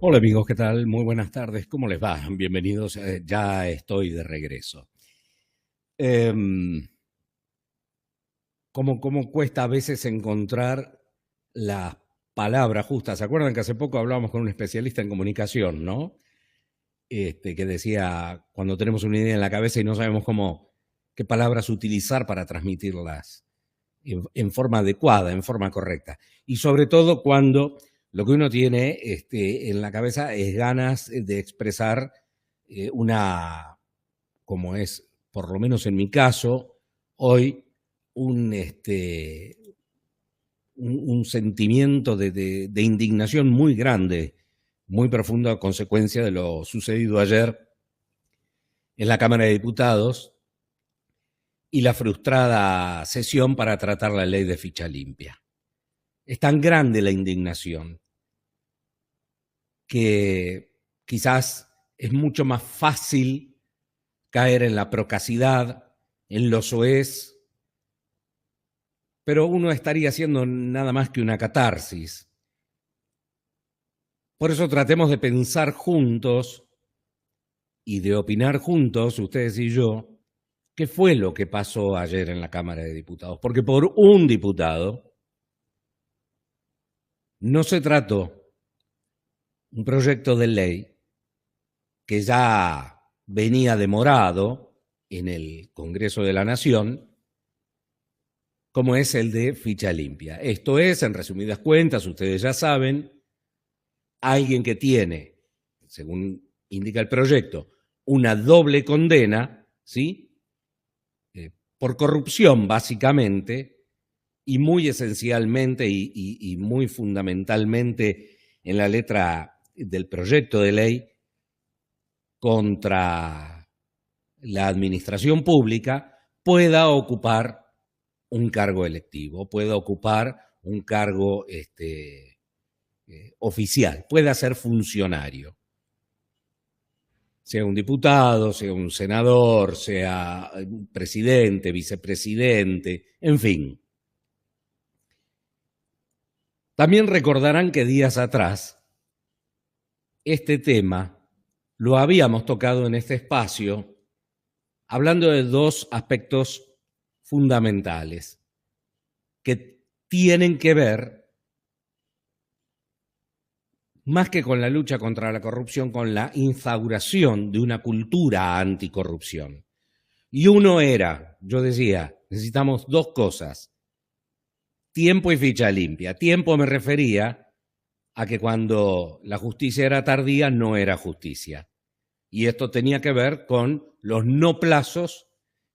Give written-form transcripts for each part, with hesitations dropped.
Hola amigos, ¿qué tal? Muy buenas tardes, ¿cómo les va? Bienvenidos, ya estoy de regreso. Em, ¿Cómo cuesta a veces encontrar las palabras justas? ¿Se acuerdan que hace poco hablábamos con un especialista en comunicación, ¿no? Que decía, cuando tenemos una idea en la cabeza y no sabemos qué palabras utilizar para transmitirlas en forma adecuada, en forma correcta. Y sobre todo cuando lo que uno tiene en la cabeza es ganas de expresar una, como es, por lo menos en mi caso, hoy, un, este, un sentimiento de indignación muy grande, muy profundo a consecuencia de lo sucedido ayer en la Cámara de Diputados y la frustrada sesión para tratar la ley de ficha limpia. Es tan grande la indignación que quizás es mucho más fácil caer en la procacidad, en lo soez, pero uno estaría haciendo nada más que una catarsis. Por eso tratemos de pensar juntos y de opinar juntos, ustedes y yo, qué fue lo que pasó ayer en la Cámara de Diputados. Porque por un diputado no se trató un proyecto de ley que ya venía demorado en el Congreso de la Nación, como es el de ficha limpia. Esto es, en resumidas cuentas, ustedes ya saben, alguien que tiene, según indica el proyecto, una doble condena, ¿sí? Por corrupción, básicamente, y muy esencialmente y muy fundamentalmente en la letra del proyecto de ley contra la administración pública, pueda ocupar un cargo electivo, pueda ocupar un cargo oficial, pueda ser funcionario, sea un diputado, sea un senador, sea un presidente, vicepresidente, en fin. También recordarán que días atrás este tema lo habíamos tocado en este espacio hablando de dos aspectos fundamentales que tienen que ver más que con la lucha contra la corrupción, con la instauración de una cultura anticorrupción. Y uno era, yo decía, necesitamos dos cosas, tiempo y ficha limpia. Tiempo me refería a que cuando la justicia era tardía no era justicia. Y esto tenía que ver con los no plazos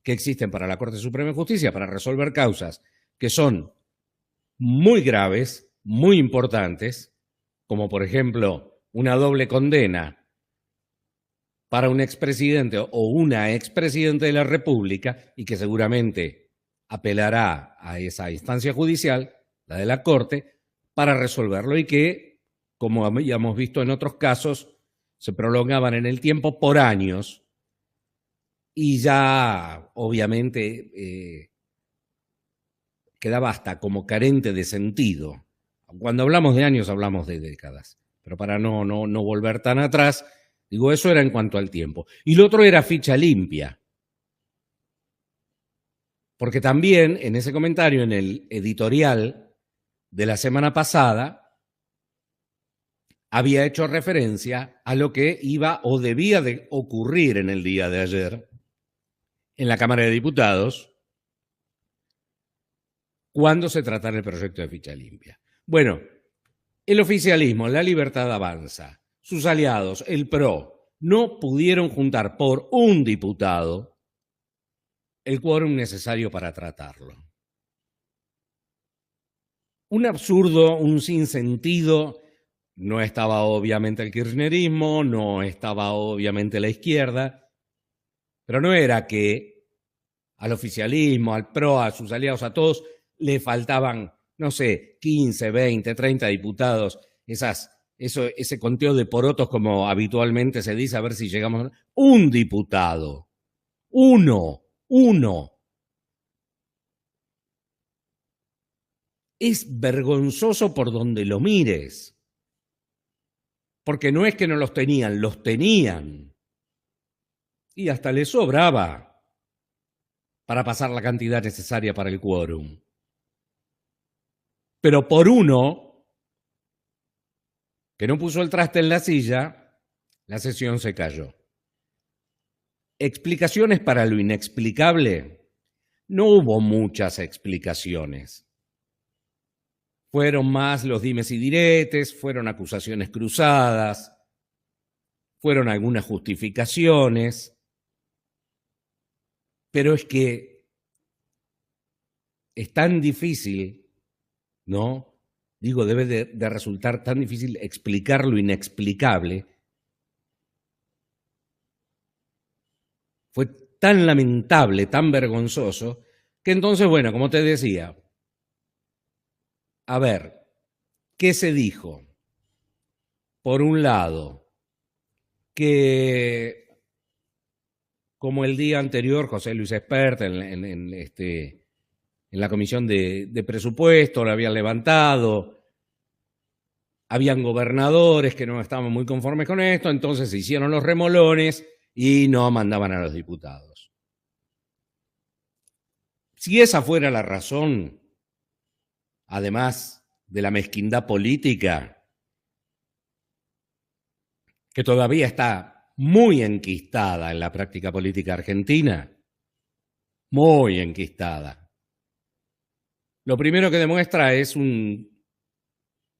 que existen para la Corte Suprema de Justicia para resolver causas que son muy graves, muy importantes, como por ejemplo una doble condena para un expresidente o una expresidente de la República y que seguramente apelará a esa instancia judicial, la de la Corte, para resolverlo y que, como habíamos visto en otros casos, se prolongaban en el tiempo por años y ya obviamente quedaba hasta como carente de sentido. Cuando hablamos de años hablamos de décadas, pero para no volver tan atrás, digo, eso era en cuanto al tiempo. Y lo otro era ficha limpia, porque también en ese comentario, en el editorial de la semana pasada, había hecho referencia a lo que iba o debía de ocurrir en el día de ayer en la Cámara de Diputados cuando se tratara el proyecto de ficha limpia. Bueno, el oficialismo, la Libertad Avanza, sus aliados, el PRO, no pudieron juntar por un diputado el quórum necesario para tratarlo. Un absurdo, un sinsentido. No estaba obviamente el kirchnerismo, no estaba obviamente la izquierda, pero no era que al oficialismo, al PRO, a sus aliados, a todos, le faltaban, no sé, 15, 20, 30 diputados, ese conteo de porotos como habitualmente se dice, a ver si llegamos. Un diputado, uno. Es vergonzoso por donde lo mires. Porque no es que no los tenían. Y hasta les sobraba para pasar la cantidad necesaria para el quórum. Pero por uno que no puso el traste en la silla, la sesión se cayó. ¿Explicaciones para lo inexplicable? No hubo muchas explicaciones. Fueron más los dimes y diretes, fueron acusaciones cruzadas, fueron algunas justificaciones, pero es que es tan difícil, ¿no? Digo, debe de resultar tan difícil explicar lo inexplicable. Fue tan lamentable, tan vergonzoso, que entonces, bueno, como te decía, a ver, ¿qué se dijo? Por un lado, que como el día anterior José Luis Espert en la comisión de presupuesto lo habían levantado, habían gobernadores que no estaban muy conformes con esto, entonces se hicieron los remolones y no mandaban a los diputados. Si esa fuera la razón, además de la mezquindad política, que todavía está muy enquistada en la práctica política argentina, muy enquistada. Lo primero que demuestra es un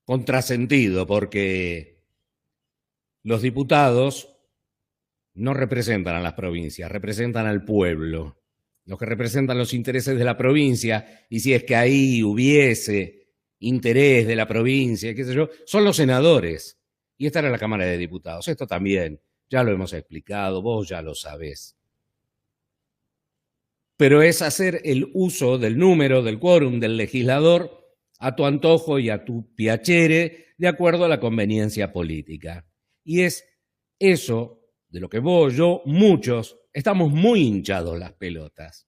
contrasentido, porque los diputados no representan a las provincias, representan al pueblo, los que representan los intereses de la provincia, y si es que ahí hubiese interés de la provincia, qué sé yo, son los senadores. Y esta era la Cámara de Diputados. Esto también ya lo hemos explicado, vos ya lo sabés. Pero es hacer el uso del número, del quórum, del legislador a tu antojo y a tu piacere, de acuerdo a la conveniencia política. Y es eso de lo que vos, yo, muchos, estamos muy hinchados las pelotas.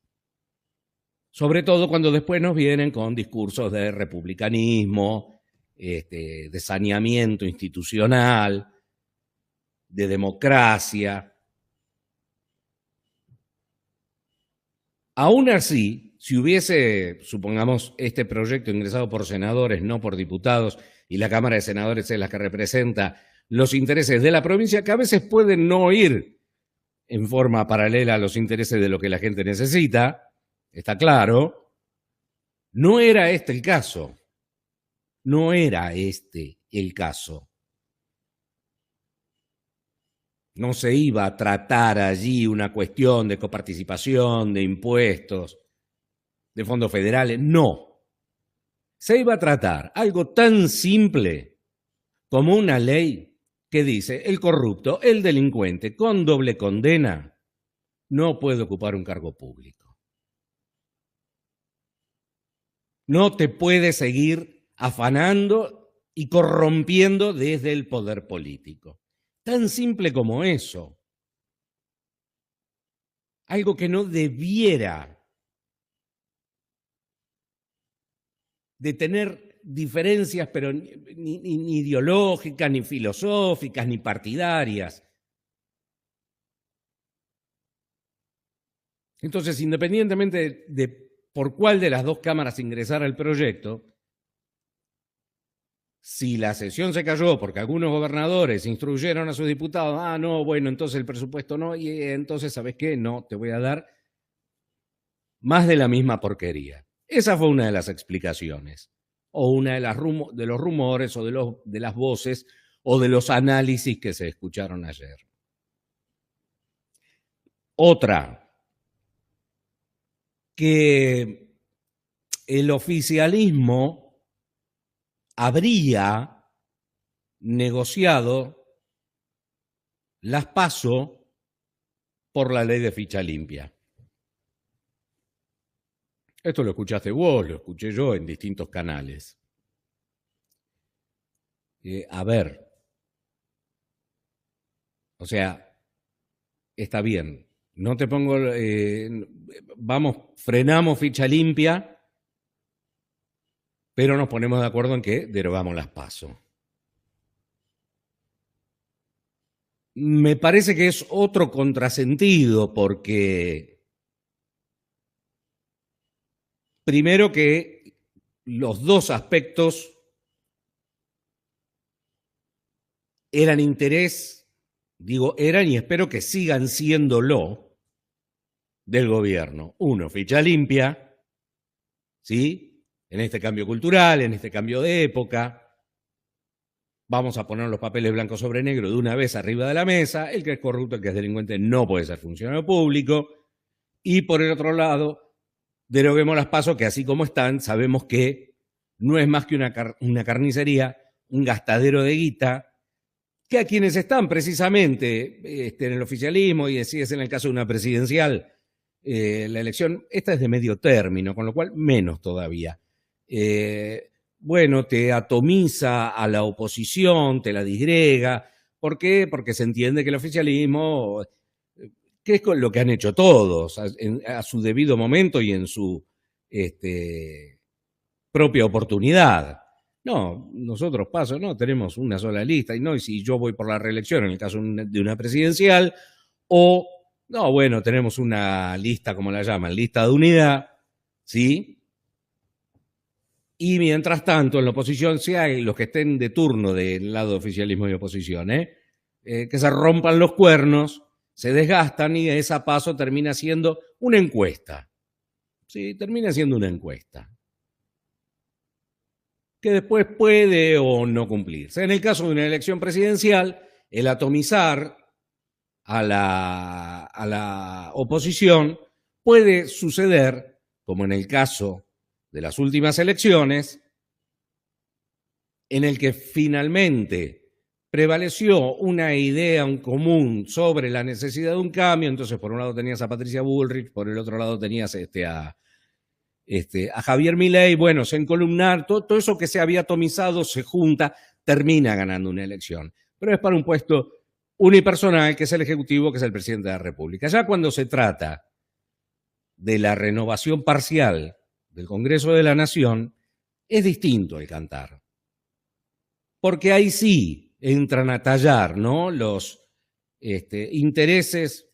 Sobre todo cuando después nos vienen con discursos de republicanismo, de saneamiento institucional, de democracia. Aún así, si hubiese, supongamos, este proyecto ingresado por senadores, no por diputados, y la Cámara de Senadores es la que representa los intereses de la provincia, que a veces pueden no ir en forma paralela a los intereses de lo que la gente necesita, está claro, no era este el caso. No era este el caso. No se iba a tratar allí una cuestión de coparticipación, de impuestos, de fondos federales, no. Se iba a tratar algo tan simple como una ley que dice el corrupto, el delincuente con doble condena no puede ocupar un cargo público. No te puede seguir afanando y corrompiendo desde el poder político. Tan simple como eso. Algo que no debiera de tener diferencias, pero ni ideológicas, ni filosóficas, ni partidarias. Entonces, independientemente de por cuál de las dos cámaras ingresara el proyecto, si la sesión se cayó porque algunos gobernadores instruyeron a sus diputados, no, bueno, entonces el presupuesto no, y entonces, ¿sabes qué? No, te voy a dar más de la misma porquería. Esa fue una de las explicaciones, o una de los rumores, o de las voces, o de los análisis que se escucharon ayer. Otra, que el oficialismo habría negociado las PASO por la ley de ficha limpia. Esto lo escuchaste vos, lo escuché yo en distintos canales. A ver, o sea, está bien, no te pongo, frenamos ficha limpia, pero nos ponemos de acuerdo en que derogamos las PASO. me parece que es otro contrasentido, porque primero que los dos aspectos eran interés, digo eran y espero que sigan siéndolo, del gobierno. Uno, ficha limpia, ¿sí? En este cambio cultural, en este cambio de época. Vamos a poner los papeles blancos sobre negro de una vez arriba de la mesa. El que es corrupto, el que es delincuente, no puede ser funcionario público. Y por el otro lado, deroguemos las PASO, que así como están, sabemos que no es más que una carnicería, un gastadero de guita, que a quienes están precisamente en el oficialismo, y si es en el caso de una presidencial, la elección, esta es de medio término, con lo cual menos todavía. Bueno, te atomiza a la oposición, te la disgrega. ¿Por qué? Porque se entiende que el oficialismo, que es lo que han hecho todos, a su debido momento y en su propia oportunidad. No, nosotros PASO no tenemos una sola lista, y no, y si yo voy por la reelección en el caso de una presidencial, o, no, bueno, tenemos una lista, como la llaman, lista de unidad, ¿sí? Y mientras tanto, en la oposición, si hay los que estén de turno del lado de oficialismo y oposición, que se rompan los cuernos, se desgastan y esa PASO termina siendo una encuesta. Sí, termina siendo una encuesta, que después puede o no cumplirse. En el caso de una elección presidencial, el atomizar a la oposición puede suceder, como en el caso de las últimas elecciones, en el que finalmente prevaleció una idea en común sobre la necesidad de un cambio. Entonces, por un lado tenías a Patricia Bullrich, por el otro lado tenías a Javier Milei. Bueno, se encolumnar, todo eso que se había atomizado se junta, termina ganando una elección. Pero es para un puesto unipersonal, que es el Ejecutivo, que es el presidente de la República. Ya cuando se trata de la renovación parcial del Congreso de la Nación, es distinto el cantar. Porque ahí sí entran a tallar, ¿no?, los intereses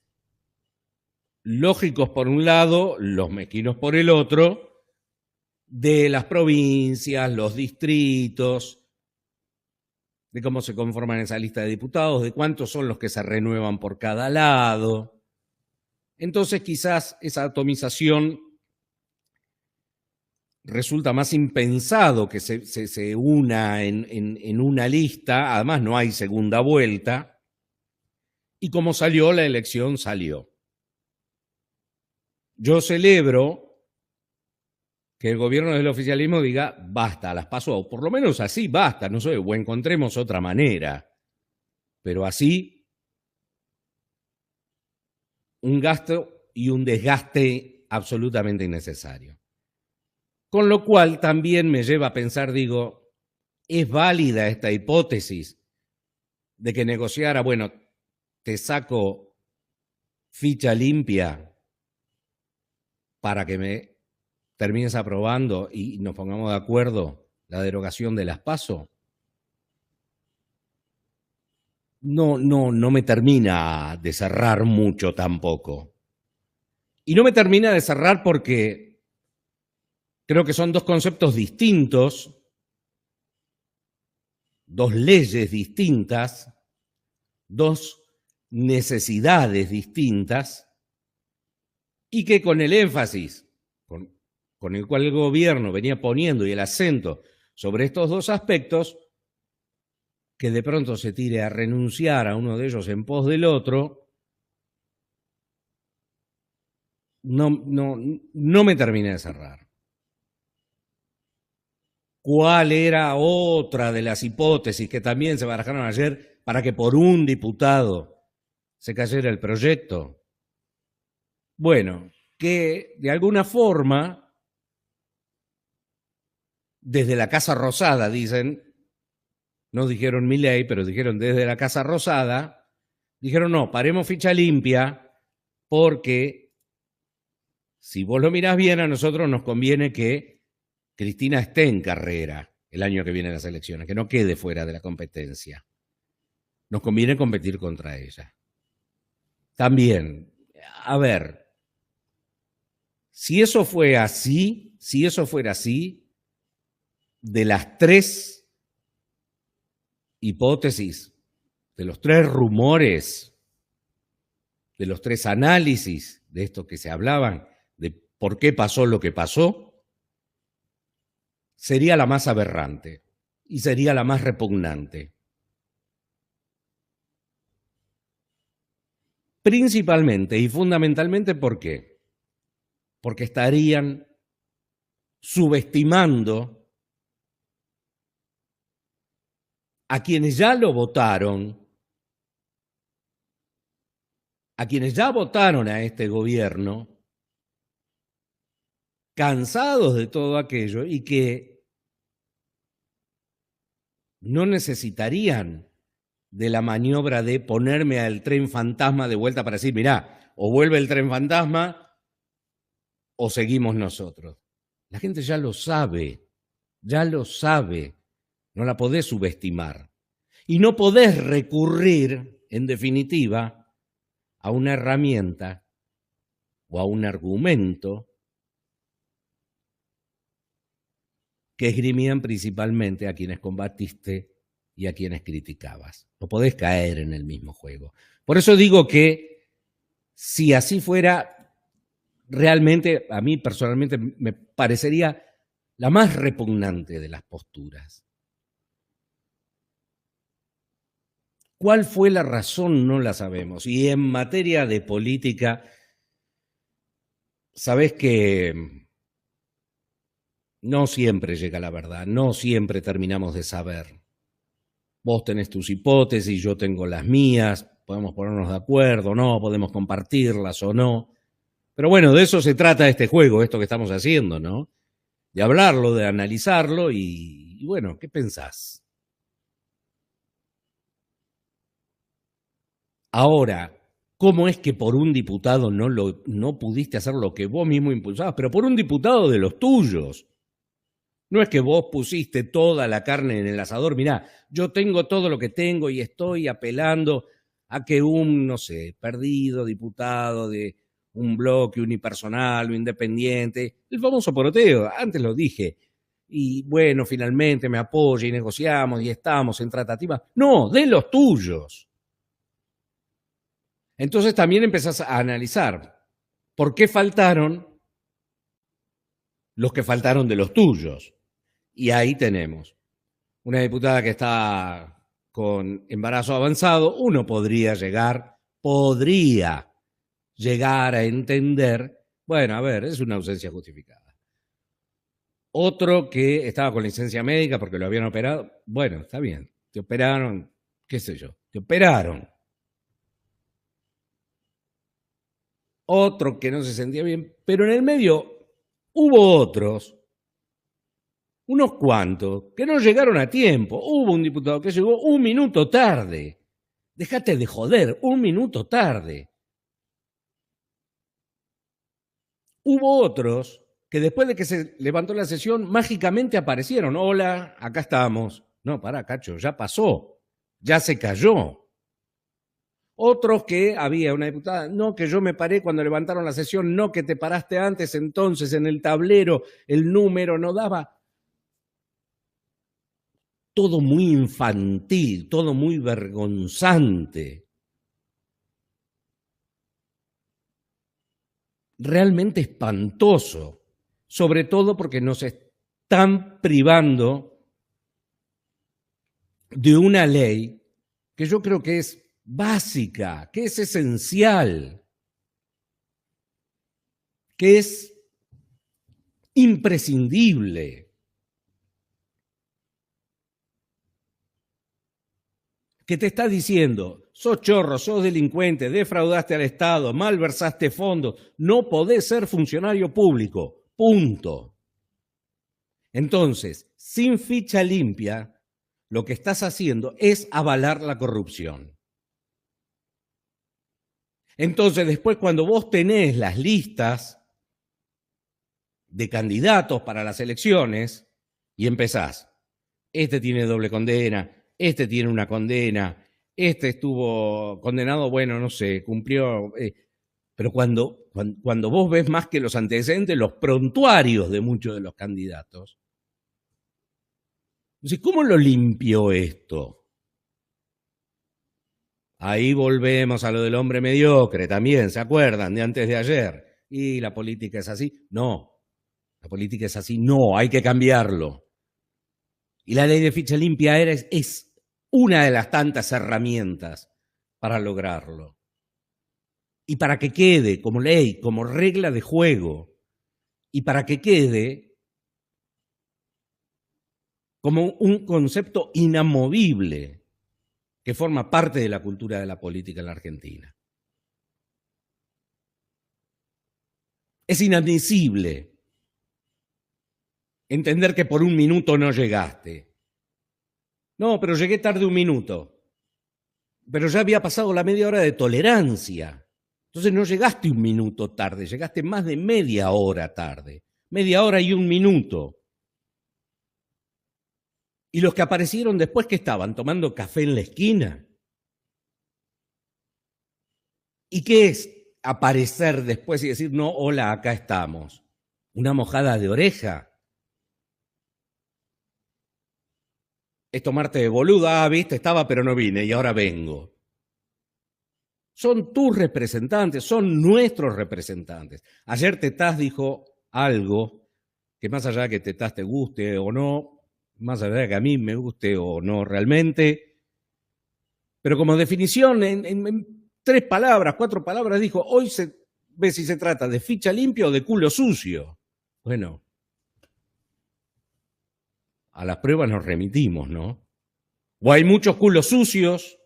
lógicos por un lado, los mezquinos por el otro, de las provincias, los distritos, de cómo se conforman esa lista de diputados, de cuántos son los que se renuevan por cada lado. Entonces quizás esa atomización resulta más impensado que se una en una lista. Además no hay segunda vuelta, y como salió la elección, salió. Yo celebro que el gobierno del oficialismo diga basta, las PASO, o por lo menos así basta, no sé, o encontremos otra manera, pero así un gasto y un desgaste absolutamente innecesario. Con lo cual también me lleva a pensar, digo, ¿es válida esta hipótesis de que negociara, bueno, te saco ficha limpia para que me termines aprobando y nos pongamos de acuerdo la derogación de las PASO? No me termina de cerrar mucho tampoco. Y no me termina de cerrar porque creo que son dos conceptos distintos, dos leyes distintas, dos necesidades distintas, y que con el énfasis con el cual el gobierno venía poniendo y el acento sobre estos dos aspectos, que de pronto se tire a renunciar a uno de ellos en pos del otro, no me termina de cerrar. ¿Cuál era otra de las hipótesis que también se barajaron ayer para que por un diputado se cayera el proyecto? Bueno, que de alguna forma, desde la Casa Rosada, dicen, no dijeron Milei, pero dijeron desde la Casa Rosada, dijeron no, paremos ficha limpia, porque si vos lo mirás bien, a nosotros nos conviene que Cristina esté en carrera el año que viene en las elecciones, que no quede fuera de la competencia. nos conviene competir contra ella. También, a ver, si eso fuera así, de las tres hipótesis, de los tres rumores, de los tres análisis de esto que se hablaban, de por qué pasó lo que pasó, sería la más aberrante y sería la más repugnante. Principalmente y fundamentalmente, ¿por qué? Porque estarían subestimando a quienes ya lo votaron, a quienes ya votaron a este gobierno, cansados de todo aquello y que no necesitarían de la maniobra de ponerme al tren fantasma de vuelta para decir, mirá, o vuelve el tren fantasma o seguimos nosotros. La gente ya lo sabe, no la podés subestimar. Y no podés recurrir, en definitiva, a una herramienta o a un argumento que esgrimían principalmente a quienes combatiste y a quienes criticabas. No podés caer en el mismo juego. Por eso digo que si así fuera, realmente a mí personalmente me parecería la más repugnante de las posturas. ¿Cuál fue la razón? No la sabemos. Y en materia de política, sabés que no siempre llega la verdad, no siempre terminamos de saber. Vos tenés tus hipótesis, yo tengo las mías, podemos ponernos de acuerdo, no, podemos compartirlas o no. Pero bueno, de eso se trata este juego, esto que estamos haciendo, ¿no? De hablarlo, de analizarlo y bueno, ¿qué pensás? Ahora, ¿cómo es que por un diputado no pudiste hacer lo que vos mismo impulsabas? Pero por un diputado de los tuyos. No es que vos pusiste toda la carne en el asador, mirá, yo tengo todo lo que tengo y estoy apelando a que un, no sé, perdido diputado de un bloque unipersonal o independiente, el famoso poroteo, antes lo dije, y bueno, finalmente me apoya y negociamos y estamos en tratativas. No, de los tuyos. Entonces también empezás a analizar por qué faltaron los que faltaron de los tuyos. Y ahí tenemos una diputada que está con embarazo avanzado. Uno podría llegar a entender, bueno, a ver, es una ausencia justificada. Otro que estaba con licencia médica porque lo habían operado, bueno, está bien, te operaron, qué sé yo, te operaron. Otro que no se sentía bien, pero en el medio hubo otros, unos cuantos, que no llegaron a tiempo. Hubo un diputado que llegó un minuto tarde. Déjate de joder, un minuto tarde. Hubo otros que después de que se levantó la sesión, mágicamente aparecieron. Hola, acá estamos. No, pará, cacho, ya pasó. Ya se cayó. Otros que había una diputada, no, que yo me paré cuando levantaron la sesión, no, que te paraste antes, entonces en el tablero el número no daba. Todo muy infantil, todo muy vergonzante. Realmente espantoso, sobre todo porque nos están privando de una ley que yo creo que es básica, que es esencial, que es imprescindible, que te está diciendo, sos chorro, sos delincuente, defraudaste al Estado, malversaste fondos, no podés ser funcionario público, punto. Entonces, sin ficha limpia, lo que estás haciendo es avalar la corrupción. Entonces, después cuando vos tenés las listas de candidatos para las elecciones y empezás, este tiene doble condena, este tiene una condena, este estuvo condenado, bueno, no sé, cumplió. Pero cuando vos ves más que los antecedentes, los prontuarios de muchos de los candidatos. Entonces, ¿cómo lo limpió esto? Ahí volvemos a lo del hombre mediocre también, ¿se acuerdan? De antes de ayer. Y la política es así. No, la política es así. No, hay que cambiarlo. Y la ley de ficha limpia es una de las tantas herramientas para lograrlo. Y para que quede como ley, como regla de juego, y para que quede como un concepto inamovible que forma parte de la cultura de la política en la Argentina. Es inadmisible entender que por un minuto no llegaste. No, pero llegué tarde un minuto. Pero ya había pasado la media hora de tolerancia. Entonces no llegaste un minuto tarde, llegaste más de media hora tarde. Media hora y un minuto. Y los que aparecieron después, que estaban tomando café en la esquina. ¿Y qué es aparecer después y decir, no, hola, acá estamos? ¿Una mojada de oreja? Es tomarte de boluda, viste, estaba pero no vine y ahora vengo. Son tus representantes, son nuestros representantes. Ayer Tetaz dijo algo que más allá de que Tetaz te guste o no, más allá de que a mí me guste o no realmente, pero como definición, en 3 palabras, 4 palabras, dijo, hoy se ve si se trata de ficha limpia o de culo sucio. Bueno, a las pruebas nos remitimos, ¿no? O hay muchos culos sucios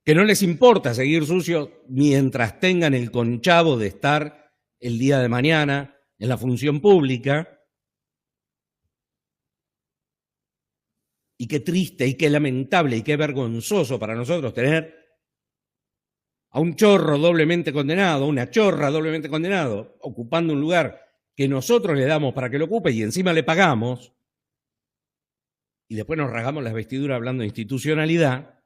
que no les importa seguir sucios mientras tengan el conchavo de estar el día de mañana en la función pública. Y qué triste y qué lamentable y qué vergonzoso para nosotros tener a un chorro doblemente condenado, una chorra doblemente condenado, ocupando un lugar que nosotros le damos para que lo ocupe y encima le pagamos, y después nos rasgamos las vestiduras hablando de institucionalidad.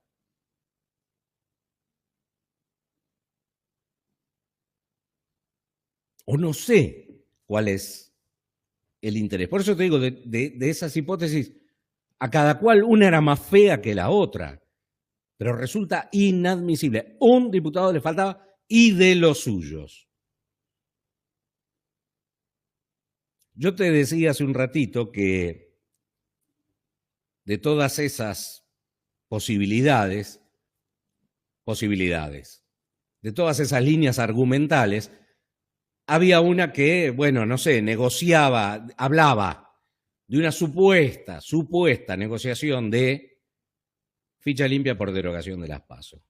O no sé cuál es el interés. Por eso te digo, de esas hipótesis, a cada cual una era más fea que la otra, pero resulta inadmisible. Un diputado le faltaba y de los suyos. Yo te decía hace un ratito que de todas esas posibilidades, de todas esas líneas argumentales, había una que, bueno, no sé, negociaba, hablaba de una supuesta negociación de ficha limpia por derogación de las PASO.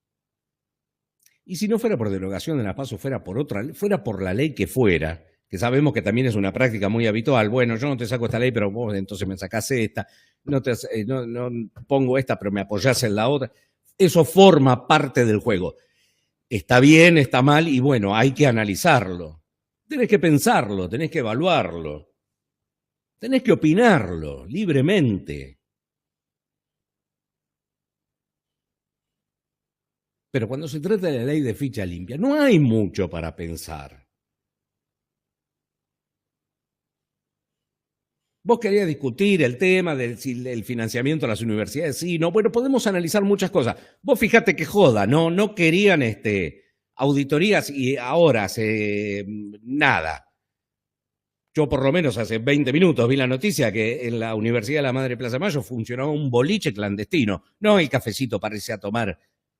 Y si no fuera por derogación de las PASO, fuera por la ley que fuera, que sabemos que también es una práctica muy habitual. Bueno, yo no te saco esta ley, pero vos entonces me sacás esta. No pongo esta, pero me apoyás en la otra. Eso forma parte del juego. Está bien, está mal, y bueno, hay que analizarlo. Tenés que pensarlo, tenés que evaluarlo. Tenés que opinarlo libremente. Pero cuando se trata de la ley de ficha limpia, no hay mucho para pensar. Vos querías discutir el tema del financiamiento a las universidades, sí, no, bueno, podemos analizar muchas cosas. Vos fíjate que joda, no querían auditorías y ahora hace nada. Yo por lo menos hace 20 minutos vi la noticia que en la Universidad de la Madre Plaza Mayo funcionaba un boliche clandestino, no el cafecito para irse a tomar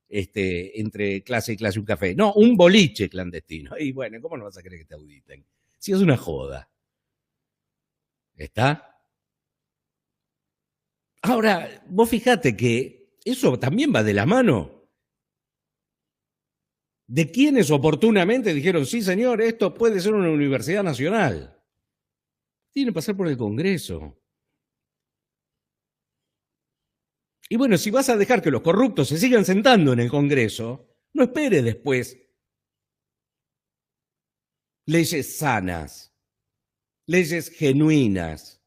entre clase y clase un café, no, un boliche clandestino. Y bueno, ¿cómo no vas a querer que te auditen? Si es una joda. ¿Está? Ahora, vos fijate que eso también va de la mano de quienes oportunamente dijeron, sí señor, esto puede ser una universidad nacional. Tiene que pasar por el Congreso. Y bueno, si vas a dejar que los corruptos se sigan sentando en el Congreso, no espere después leyes sanas, leyes genuinas.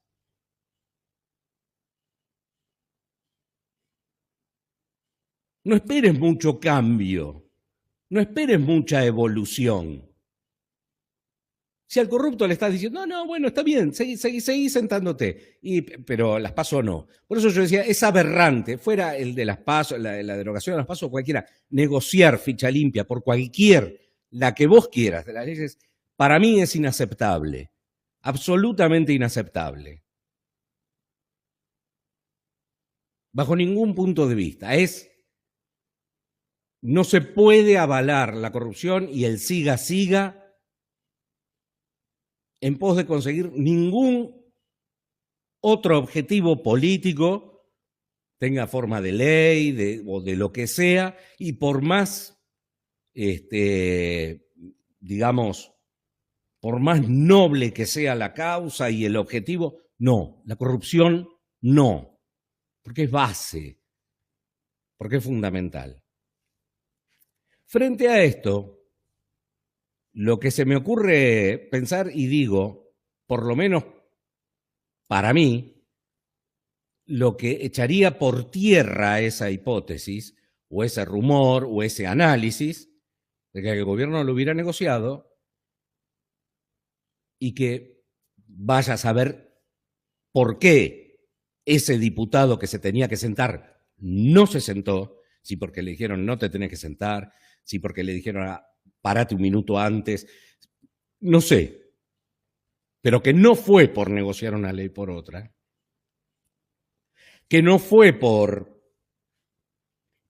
No esperes mucho cambio, no esperes mucha evolución. Si al corrupto le estás diciendo, no, bueno, está bien, seguí sentándote, pero las PASO no. Por eso yo decía, es aberrante, fuera el de las PASO, la derogación de las PASO, cualquiera, negociar ficha limpia por cualquier, la que vos quieras de las leyes, para mí es inaceptable, absolutamente inaceptable. Bajo ningún punto de vista. No se puede avalar la corrupción y el siga en pos de conseguir ningún otro objetivo político, tenga forma de ley o de lo que sea, y por más, digamos, por más noble que sea la causa y el objetivo, no, la corrupción no, porque es base, porque es fundamental. Frente a esto, lo que se me ocurre pensar, y digo, por lo menos para mí, lo que echaría por tierra esa hipótesis, o ese rumor, o ese análisis, de que el gobierno lo hubiera negociado y que vaya a saber por qué ese diputado que se tenía que sentar no se sentó, si porque le dijeron no te tenés que sentar, si porque le dijeron parate un minuto antes, no sé, pero que no fue por negociar una ley por otra, que no fue por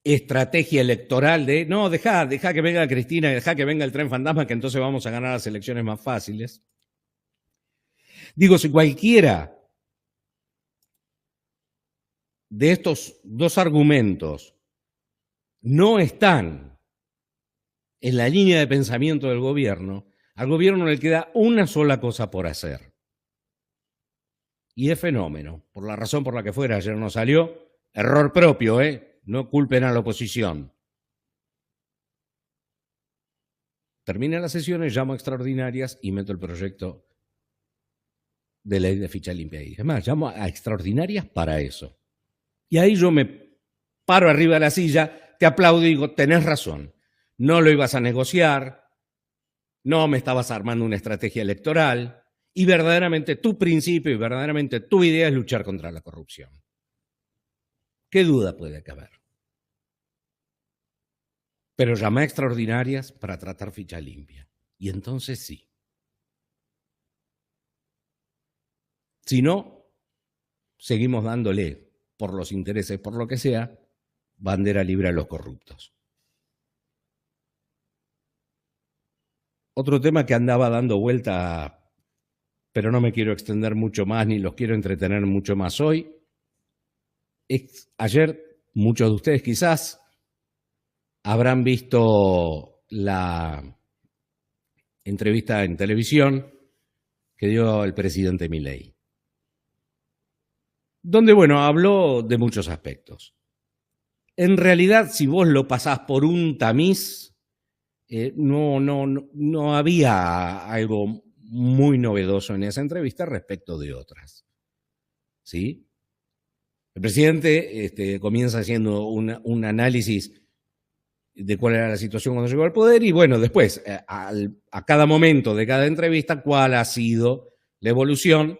estrategia electoral de no, deja que venga Cristina, deja que venga el tren fantasma, que entonces vamos a ganar las elecciones más fáciles. Digo, si cualquiera de estos dos argumentos no están en la línea de pensamiento del gobierno, al gobierno le queda una sola cosa por hacer. Y es fenómeno, por la razón por la que fuera, ayer no salió, error propio, no culpen a la oposición. Termina las sesiones, llamo a extraordinarias y meto el proyecto de ley de ficha limpia ahí. Es más, llamo a extraordinarias para eso. Y ahí yo me paro arriba de la silla, te aplaudo y digo, tenés razón, no lo ibas a negociar, no me estabas armando una estrategia electoral y verdaderamente tu principio y verdaderamente tu idea es luchar contra la corrupción. ¿Qué duda puede caber? Pero llamé a extraordinarias para tratar ficha limpia. Y entonces sí. Si no, seguimos dándole, por los intereses, por lo que sea, bandera libre a los corruptos. Otro tema que andaba dando vuelta, pero no me quiero extender mucho más ni los quiero entretener mucho más hoy, es ayer muchos de ustedes quizás habrán visto la entrevista en televisión que dio el presidente Milei, donde, bueno, habló de muchos aspectos. En realidad, si vos lo pasás por un tamiz, no había algo muy novedoso en esa entrevista respecto de otras. ¿Sí? El presidente comienza haciendo un análisis de cuál era la situación cuando llegó al poder y, bueno, después, a cada momento de cada entrevista, cuál ha sido la evolución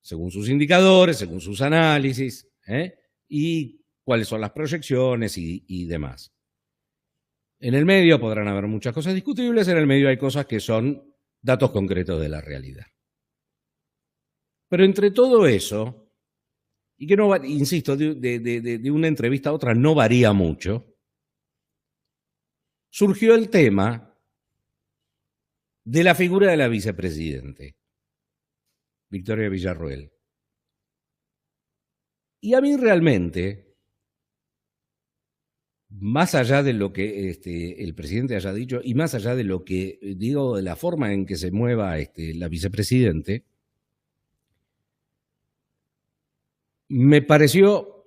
según sus indicadores, según sus análisis, y cuáles son las proyecciones y demás. En el medio podrán haber muchas cosas discutibles, en el medio hay cosas que son datos concretos de la realidad. Pero entre todo eso, y que no, insisto, de una entrevista a otra no varía mucho, surgió el tema de la figura de la vicepresidente, Victoria Villarroel. Y a mí realmente, más allá de lo que el presidente haya dicho y más allá de lo que digo de la forma en que se mueva la vicepresidente, me pareció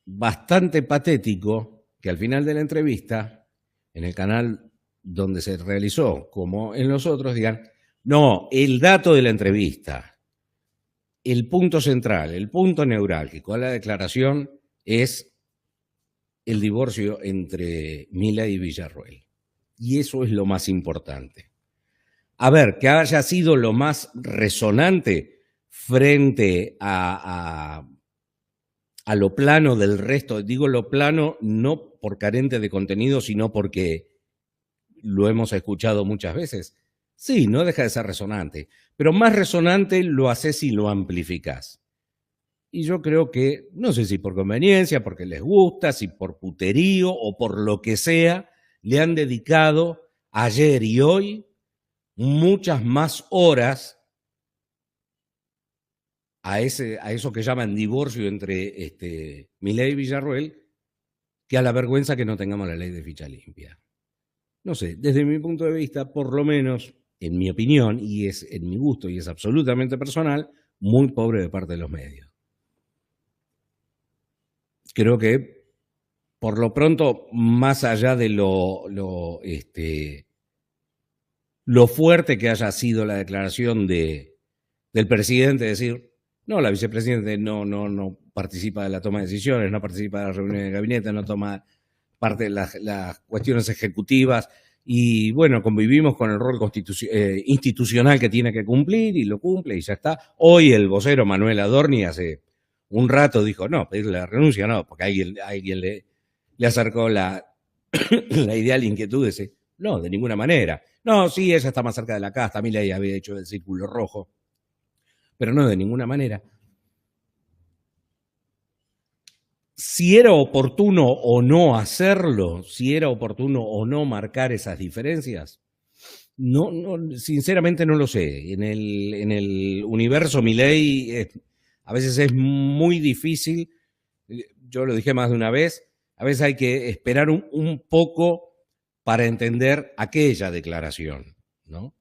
bastante patético que al final de la entrevista, en el canal donde se realizó, como en los otros, digan, no, el dato de la entrevista, el punto central, el punto neurálgico de la declaración es el divorcio entre Milei y Villarroel. Y eso es lo más importante. A ver, que haya sido lo más resonante frente a lo plano del resto. Digo lo plano no por carente de contenido, sino porque lo hemos escuchado muchas veces. Sí, no deja de ser resonante, pero más resonante lo haces si lo amplificás. Y yo creo que, no sé si por conveniencia, porque les gusta, si por puterío o por lo que sea, le han dedicado ayer y hoy muchas más horas a eso que llaman divorcio entre Milei y Villarroel, que a la vergüenza que no tengamos la ley de ficha limpia. No sé, desde mi punto de vista, por lo menos, en mi opinión, y es en mi gusto, y es absolutamente personal, muy pobre de parte de los medios. Creo que, por lo pronto, más allá de lo fuerte que haya sido la declaración del presidente, decir, no, la vicepresidenta no participa de la toma de decisiones, no participa de las reuniones de gabinete, no toma parte de las cuestiones ejecutivas, y bueno, convivimos con el rol institucional que tiene que cumplir y lo cumple y ya está. Hoy el vocero Manuel Adorni hace un rato dijo, no, pedirle la renuncia no, porque alguien le acercó la idea, la inquietud de decir, no, de ninguna manera. No, sí, ella está más cerca de la casta, Milei había hecho el círculo rojo, pero no de ninguna manera. Si era oportuno o no hacerlo, si era oportuno o no marcar esas diferencias, no, sinceramente no lo sé. En el universo Milei a veces es muy difícil, yo lo dije más de una vez, a veces hay que esperar un poco para entender aquella declaración, ¿no?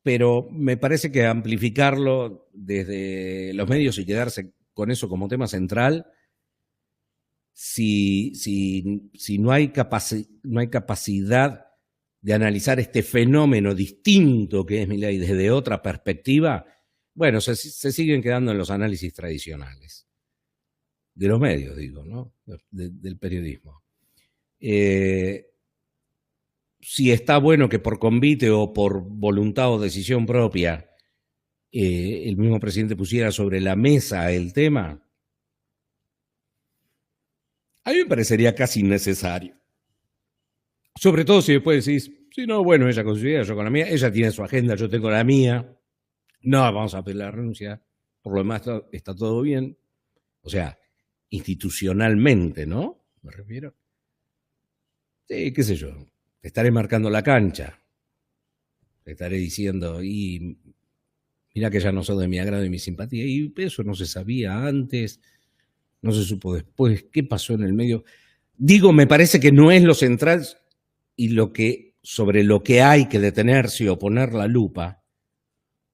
Pero me parece que amplificarlo desde los medios y quedarse con eso como tema central, si no hay capacidad de analizar este fenómeno distinto que es Milei desde otra perspectiva, bueno, se siguen quedando en los análisis tradicionales. De los medios, digo, ¿no? Del periodismo. Si está bueno que por convite o por voluntad o decisión propia el mismo presidente pusiera sobre la mesa el tema, a mí me parecería casi innecesario. Sobre todo si después decís, sí, no, bueno, ella con su idea, yo con la mía, ella tiene su agenda, yo tengo la mía, no, vamos a pedir la renuncia, por lo demás está todo bien. O sea, institucionalmente, ¿no? Me refiero. Sí, qué sé yo, te estaré marcando la cancha, te estaré diciendo, y mira que ya no sos de mi agrado y mi simpatía, y eso no se sabía antes, no se supo después, ¿qué pasó en el medio? Digo, me parece que no es lo central y sobre lo que hay que detenerse o poner la lupa,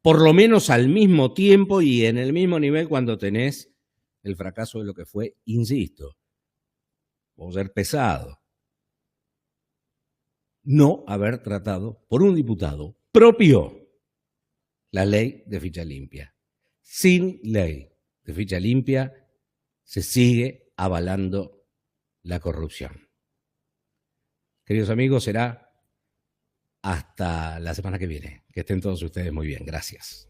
por lo menos al mismo tiempo y en el mismo nivel cuando tenés el fracaso de lo que fue, insisto, o ser pesado, no haber tratado por un diputado propio la ley de ficha limpia. Sin ley de ficha limpia se sigue avalando la corrupción. Queridos amigos, será hasta la semana que viene. Que estén todos ustedes muy bien. Gracias.